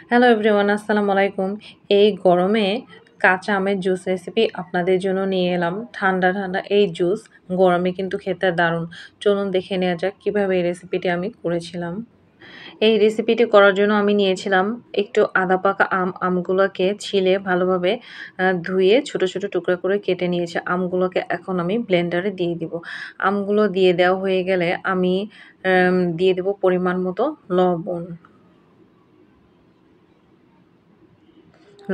Hello everyone, আসসালামু আলাইকুম। এই গরমে কাঁচা আমের জুস রেসিপি আপনাদের জন্য নিয়ে এলাম। ঠান্ডা, ঠান্ডা এই জুস গরমে কিন্তু খেতে দারুণ। চলুন দেখে নেওয়া যাক কিভাবে এই রেসিপিটি আমি করেছিলাম। এই রেসিপিটি করার জন্য আমি নিয়েছিলাম একটু আধা পাকা আমগুলোকে ছিলে ভালোভাবে ধুয়ে ছোট, ছোট টুকরা করে কেটে নিয়েছি। আমগুলোকে এখন আমি ব্লেন্ডারে দিয়ে দিব। আমগুলো দিয়ে দেওয়া হয়ে গেলে আমি দিয়ে দেব পরিমাণ মতো লবণ।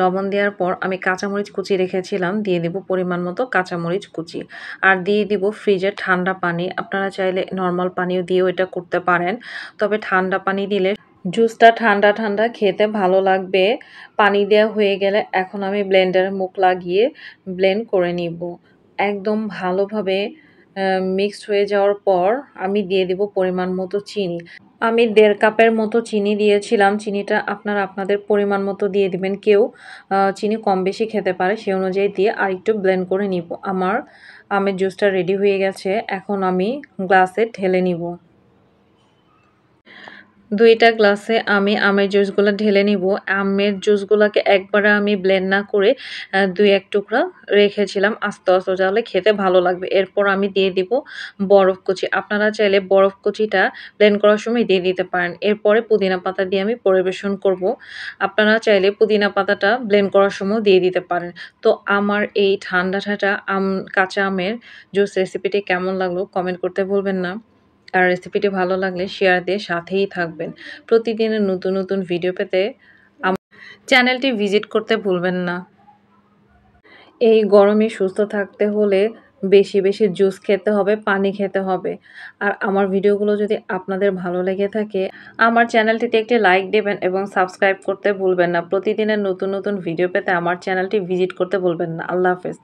লবণ দেওয়ার পর আমি কাঁচামরিচ কুচি রেখেছিলাম, দিয়ে দিব পরিমাণ মতো কাঁচামরিচ কুচি। আর দিয়ে দিব ফ্রিজের ঠান্ডা পানি। আপনারা চাইলে নরমাল পানিও দিয়েও এটা করতে পারেন। তবে ঠান্ডা পানি দিলে জুসটা ঠান্ডা, ঠান্ডা খেতে ভালো লাগবে। পানি দেওয়া হয়ে গেলে এখন আমি ব্লেন্ডারে মুখ লাগিয়ে ব্লেন্ড করে নিব। একদম ভালোভাবে মিক্সড হয়ে যাওয়ার পর আমি দিয়ে দিব পরিমাণ মতো চিনি। আমি ১.৫ কাপের মতো চিনি দিয়েছিলাম। চিনিটা আপনারা আপনাদের পরিমাণ মতো দিয়ে দিবেন। কেউ চিনি কম বেশি খেতে পারে, সে অনুযায়ী দিয়ে আরেকটু ব্লেন্ড করে নিব। আমার আমের জুসটা রেডি হয়ে গেছে। এখন আমি গ্লাসে ঢেলে নিব। ২ টা গ্লাসে আমি আমের জুসগুলো ঢেলে নিব। আমের জুসগুলোকে একবারে আমি ব্লেন্ড না করে ২-১ টুকরা রেখেছিলাম আস্তে, আস্তে, তাহলে খেতে ভালো লাগবে। এরপর আমি দিয়ে দিব বরফ কুচি। আপনারা চাইলে বরফ কুচিটা ব্লেন্ড করার সময় দিয়ে দিতে পারেন। এরপরে পুদিনা পাতা দিয়ে আমি পরিবেশন করব। আপনারা চাইলে পুদিনা পাতাটা ব্লেন্ড করার সময়ও দিয়ে দিতে পারেন। তো আমার এই ঠান্ডা, ঠান্ডা কাঁচা আমের জুস রেসিপিটি কেমন লাগলো কমেন্ট করতে ভুলবেন না। আর রেসিপিটি ভালো লাগলে শেয়ার দিয়ে সাথেই থাকবেন। প্রতিদিনের নতুন, নতুন ভিডিও পেতে চ্যানেলটি ভিজিট করতে ভুলবেন না। এই গরমে সুস্থ থাকতে হলে বেশি, বেশি জুস খেতে হবে, পানি খেতে হবে। আর আমার ভিডিওগুলো যদি আপনাদের ভালো লেগে থাকে, আমার চ্যানেলটিতে একটি লাইক দিবেন এবং সাবস্ক্রাইব করতে ভুলবেন না। প্রতিদিনের নতুন, নতুন ভিডিও পেতে আমার চ্যানেলটি ভিজিট করতে ভুলবেন না। আল্লাহ হাফেজ।